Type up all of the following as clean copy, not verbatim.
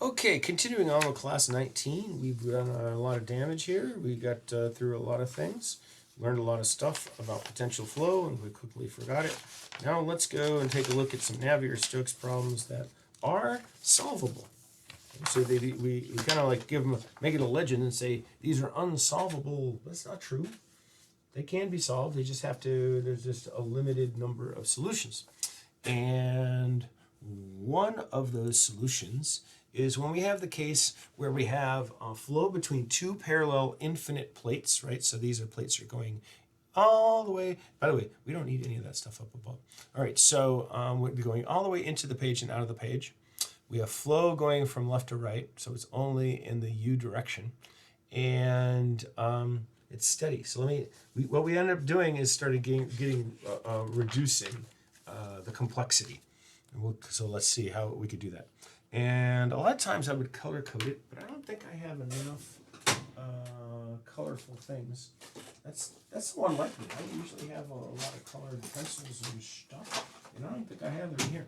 Okay, continuing on with class 19, we've done a lot of damage here. We got through a lot of things, learned a lot of stuff about potential flow, and we quickly forgot it. Now let's go and take a look at some Navier-Stokes problems that are solvable. So we kind of like make it a legend and say these are unsolvable. That's not true. They can be solved. They just have to, there's just a limited number of solutions. And one of those solutions is when we have the case where we have a flow between two parallel infinite plates, right? So these are plates that are going all the way. By the way, we don't need any of that stuff up above. All right, so we'll be going all the way into the page and out of the page. We have flow going from left to right, so it's only in the u direction, and it's steady. So what we ended up doing is started reducing the complexity. So let's see how we could do that. And a lot of times I would color code it, but I don't think I have enough colorful things. That's the one like me. I usually have a lot of colored pencils and stuff, and I don't think I have them here.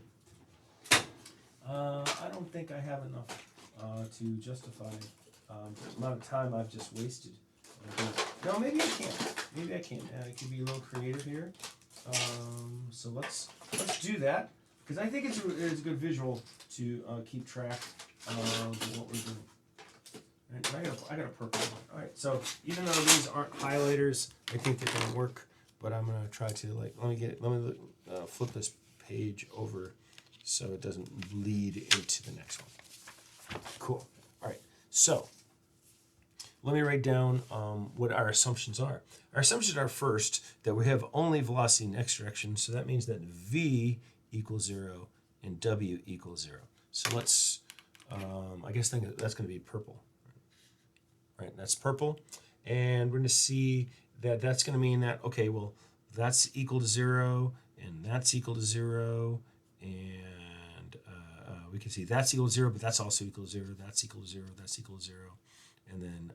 I don't think I have enough to justify the amount of time I've just wasted. No, maybe I can. Maybe I can. I can be a little creative here. So let's do that, because I think it's a good visual to keep track of what we're doing. Right, I got a purple one. All right. So even though these aren't highlighters, I think they're gonna work. But I'm gonna try to let me flip this page over so it doesn't bleed into the next one. Cool. All right. So let me write down what our assumptions are. Our assumptions are, first, that we have only velocity in x direction, so that means that v equals 0 and w equals 0. So let's, I guess that's going to be purple. Right, that's purple. And we're going to see that that's going to mean that, okay, well, that's equal to 0, and that's equal to 0, and we can see that's equal to 0, but that's also equal to 0, that's equal to 0, that's equal to 0. And then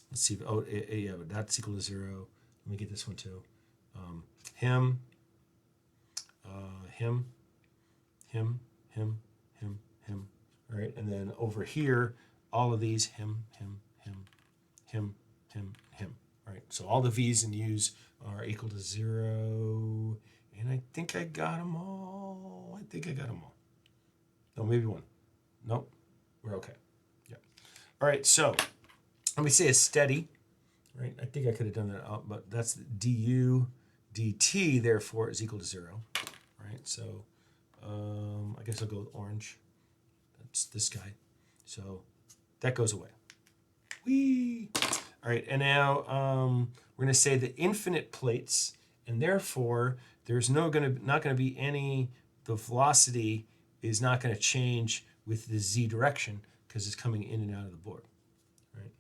let's see. Oh, yeah, but that's equal to 0. Let me get this one too. Him, him. All right, and then over here, all of these him. All right, so all the v's and u's are equal to 0, and I think I got them all. No, maybe one. Nope, we're okay. All right, so let me say a steady, right? I think I could have done that out, but that's du dt, therefore, is equal to 0, right? So I guess I'll go with orange. That's this guy. So that goes away. Whee! All right, and now we're going to say the infinite plates, and therefore there's not going to be any, the velocity is not going to change with the z direction, because it's coming in and out of the board, right?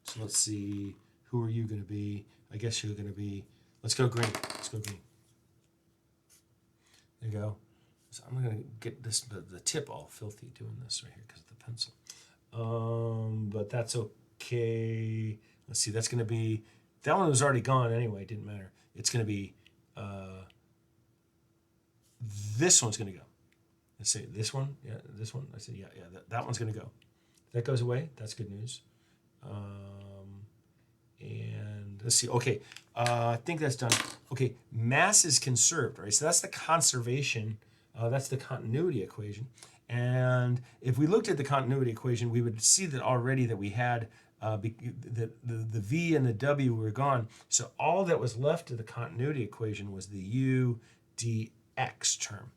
So let's see, who are you going to be? I guess you're going to be, let's go green. There you go. So I'm going to get the tip all filthy doing this right here because of the pencil. But that's okay. Let's see, that's going to be, that one was already gone anyway, it didn't matter. It's going to be, this one's going to go. Let's see, this one, yeah, this one. I said, yeah, that one's going to go. That goes away. That's good news. And let's see. Okay, I think that's done. Okay, mass is conserved, right? So that's the conservation. That's the continuity equation. And if we looked at the continuity equation, we would see that already that we had the v and the w were gone. So all that was left of the continuity equation was the u dx term.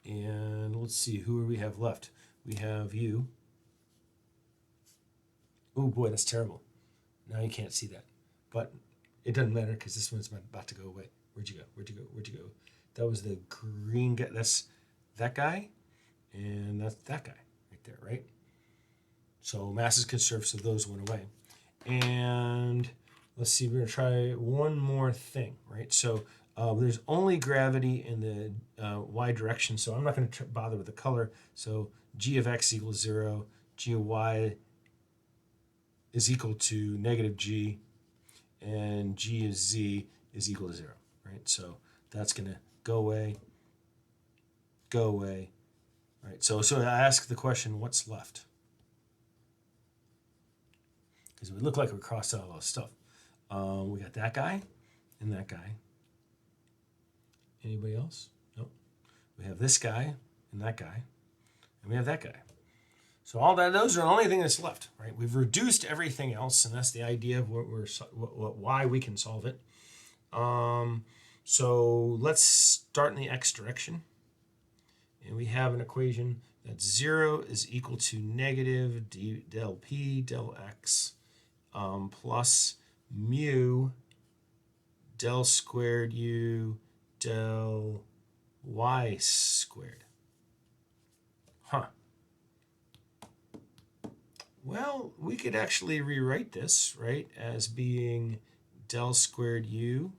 And let's see, who do we have left? We have u. Oh boy, that's terrible. Now you can't see that. But it doesn't matter because this one's about to go away. Where'd you go? That was the green guy. That's that guy. And that's that guy right there, right? So mass is conserved, so those went away. And let's see, we're going to try one more thing, right? So there's only gravity in the y direction, so I'm not going to bother with the color. So g of x equals 0, g of y is equal to negative g, and g of z is equal to 0, right? So that's going to go away, Right. So I ask the question, what's left? Because we look like we crossed out a lot of stuff. We got that guy and that guy. Anybody else? Nope. We have this guy and that guy, and we have that guy. So all that, those are the only thing that's left, right? We've reduced everything else, and that's the idea of why we can solve it. So let's start in the x direction, and we have an equation that 0 is equal to negative del p del x plus mu del squared u del y squared. Huh. Well, we could actually rewrite this, right, as being del squared u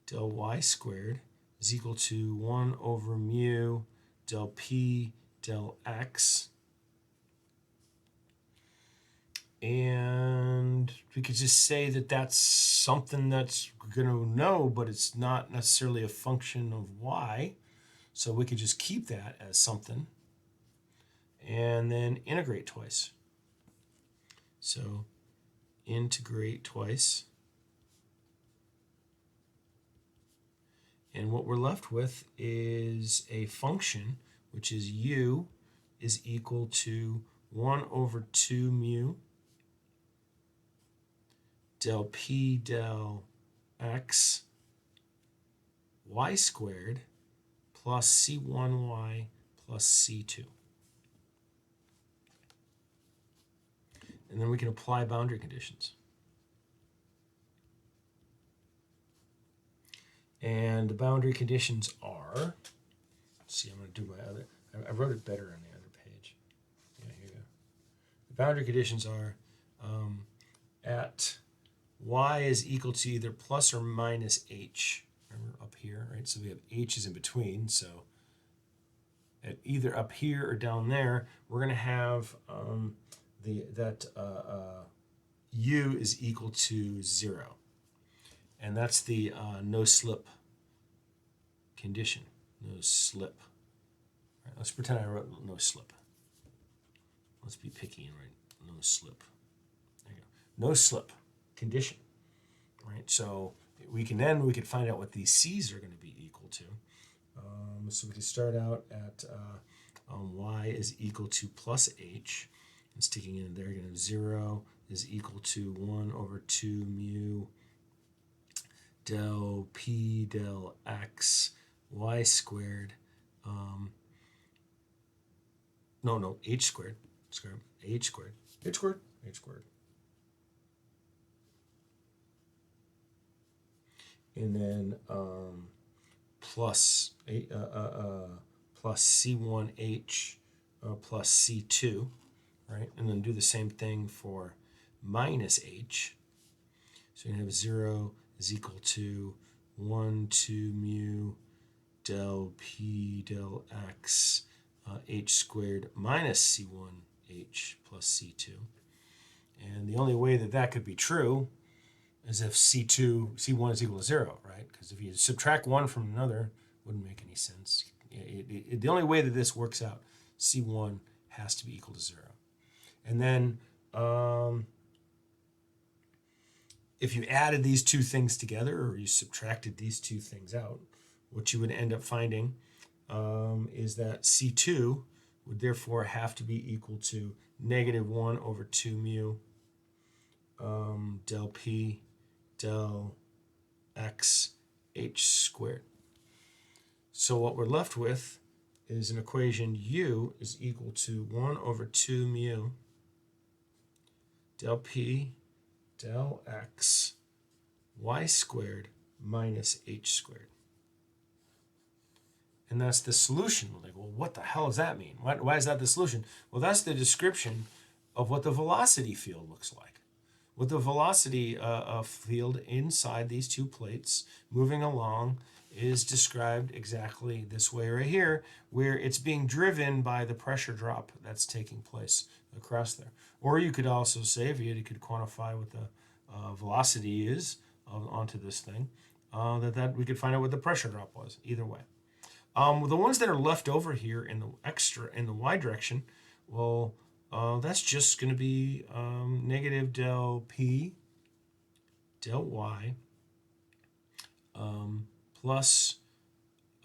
del y squared is equal to 1 over mu del p del x. And we could just say that that's something that's going to know, but it's not necessarily a function of y. So we could just keep that as something and then integrate twice. So integrate twice. And what we're left with is a function, which is u is equal to 1 over 2 mu del p del x y squared plus c1y plus c2. And then we can apply boundary conditions. And the boundary conditions are, let's see, I'm going to do my other, I wrote it better on the other page. Yeah, here you go. The boundary conditions are at y is equal to either plus or minus h. Remember up here, right? So we have h is in between. So at either up here or down there, we're going to have u is equal to 0. And that's the no slip condition. No slip. All right, let's pretend I wrote no slip. Let's be picky and write no slip. There you go. No slip condition. Right. So we could find out what these c's are going to be equal to. So we could start out at y is equal to plus h. And sticking in there, again, 0 is equal to 1 over 2 mu del p del x y squared. H squared. H squared. H squared. H squared. And then plus C1H plus C2, right? And then do the same thing for minus H. So you're going to have 0 is equal to 1, 2 mu del P del X H squared minus C1H plus C2. And the only way that that could be true is if C1 is equal to 0, right? Because if you subtract one from another, it wouldn't make any sense. The only way that this works out, C1 has to be equal to 0. And then if you added these two things together or you subtracted these two things out, what you would end up finding is that C2 would therefore have to be equal to negative 1 over 2 mu del P del X H squared. So what we're left with is an equation u is equal to 1 over 2 mu del P del X y squared minus H squared. And that's the solution. We're like, well, what the hell does that mean? Why is that the solution? Well, that's the description of what the velocity field looks like. With the velocity field inside these two plates moving along is described exactly this way right here, where it's being driven by the pressure drop that's taking place across there. Or you could also say, if you could quantify what the velocity is onto this thing, that we could find out what the pressure drop was, either way. The ones that are left over here in the y direction, well, that's just going to be negative del p del y plus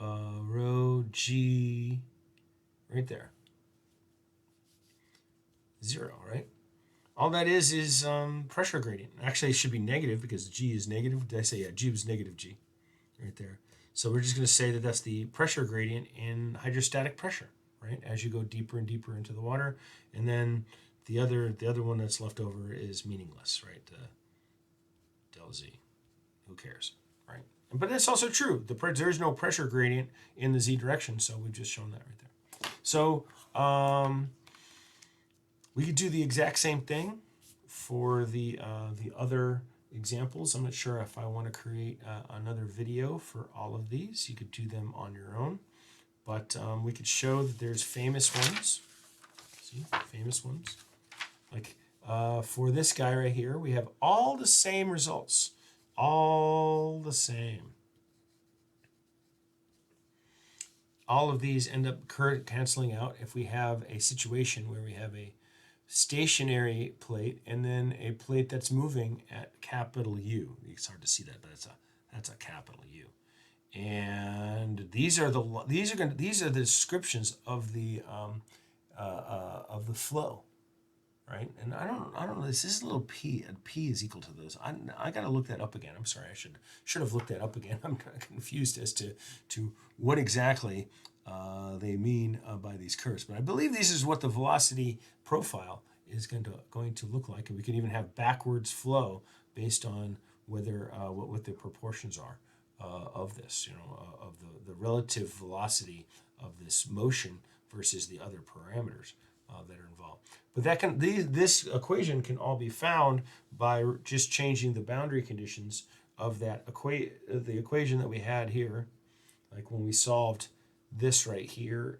rho g right there. 0, right? All that is pressure gradient. Actually, it should be negative because g is negative. Did I say, yeah, g was negative g right there. So we're just going to say that that's the pressure gradient in hydrostatic pressure, right? As you go deeper and deeper into the water. And then the other one that's left over is meaningless, right? Del z. Who cares, right? But that's also true. There's no pressure gradient in the z direction, so we've just shown that right there. So we could do the exact same thing for the other examples. I'm not sure if I want to create another video for all of these. You could do them on your own, but we could show that there's famous ones. See, famous ones. Like for this guy right here, we have all the same results. All the same. All of these end up canceling out if we have a situation where we have a stationary plate and then a plate that's moving at capital U. It's hard to see that, but that's a capital U. And these are the descriptions of the flow, right? And I don't know. This is a little p, and p is equal to this. I got to look that up again. I'm sorry. I should have looked that up again. I'm confused as to what exactly they mean by these curves. But I believe this is what the velocity profile is going to look like, and we can even have backwards flow based on whether what the proportions are of this. Of the relative velocity of this motion versus the other parameters that are involved. But this equation can all be found by just changing the boundary conditions of the equation that we had here, like when we solved this right here,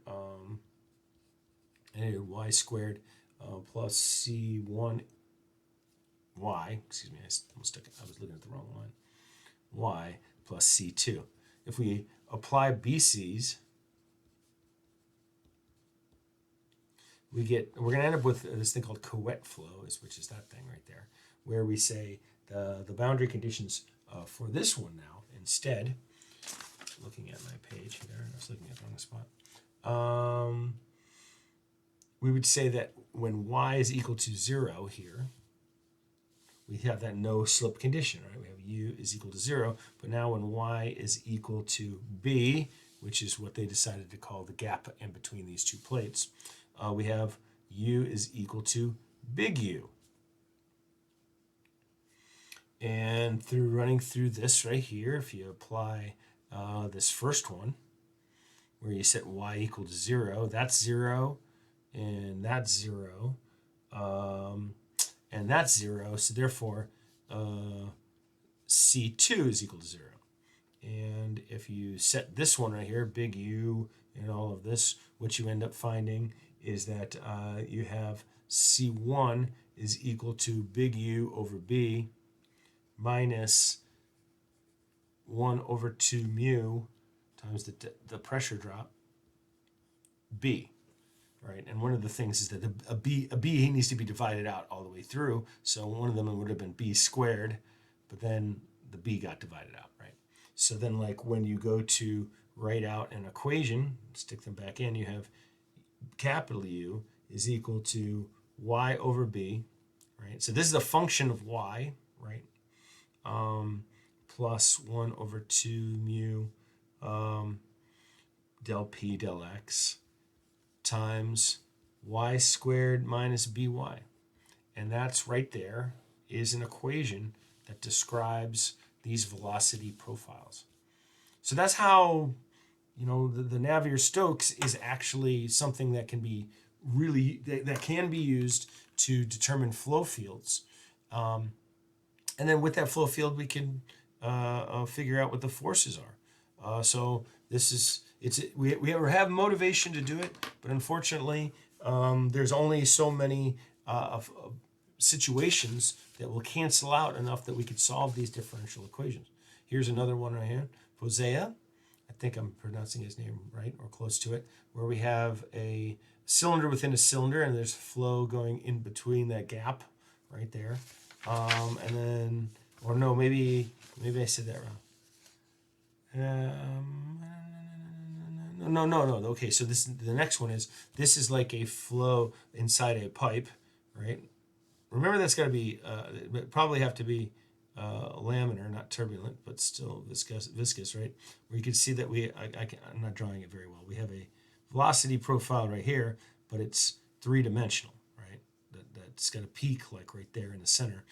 and y squared plus c1 y. Excuse me, I was looking at the wrong line. Y plus c2. If we apply BC's, we're going to end up with this thing called Couette flow, which is that thing right there, where we say the boundary conditions for this one now, instead, looking at my page here, I was looking at the wrong spot, we would say that when y is equal to 0 here, we have that no slip condition, right? We have u is equal to 0, but now when y is equal to b, which is what they decided to call the gap in between these two plates, we have u is equal to big U. And running through this right here, if you apply this first one, where you set y equal to 0, that's 0, and that's 0, and that's 0, so therefore C2 is equal to 0. And if you set this one right here, big U, and all of this, what you end up finding is that you have C1 is equal to big U over B minus 1 over 2 mu times the pressure drop, B, right? And one of the things is that a B needs to be divided out all the way through, so one of them would have been B squared, but then the B got divided out, right? So then, like, when you go to write out an equation, stick them back in, you have capital U is equal to y over b, right? So this is a function of y, right? Plus 1 over 2 mu del p del x times y squared minus by. And that's right there is an equation that describes these velocity profiles. So that's how, the Navier-Stokes is actually something that can be that can be used to determine flow fields. And then with that flow field, we can figure out what the forces are. So this is, we have motivation to do it, but unfortunately, there's only so many situations that will cancel out enough that we could solve these differential equations. Here's another one right here. Posea, I think I'm pronouncing his name right or close to it, where we have a cylinder within a cylinder and there's flow going in between that gap right there. And then, or no, maybe I said that wrong. No. Okay, so the next one is, this is like a flow inside a pipe, right? Remember, that's got to be, probably have to be laminar, not turbulent, but still viscous, right? Where you can see that I'm not drawing it very well. We have a velocity profile right here, but it's three-dimensional, right? That's got a peak like right there in the center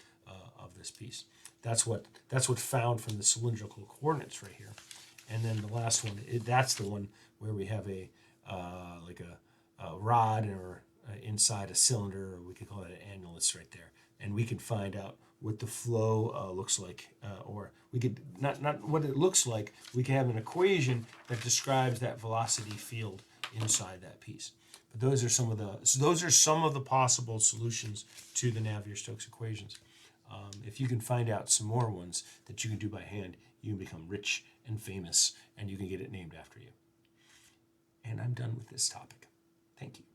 of this piece. That's what found from the cylindrical coordinates right here. And then the last one, that's the one where we have a like a rod or inside a cylinder, or we could call it an annulus right there, and we can find out what the flow looks like, or we could not what it looks like. We can have an equation that describes that velocity field inside that piece. But those are some of the possible solutions to the Navier-Stokes equations. If you can find out some more ones that you can do by hand, you can become rich and famous, and you can get it named after you. And I'm done with this topic. Thank you.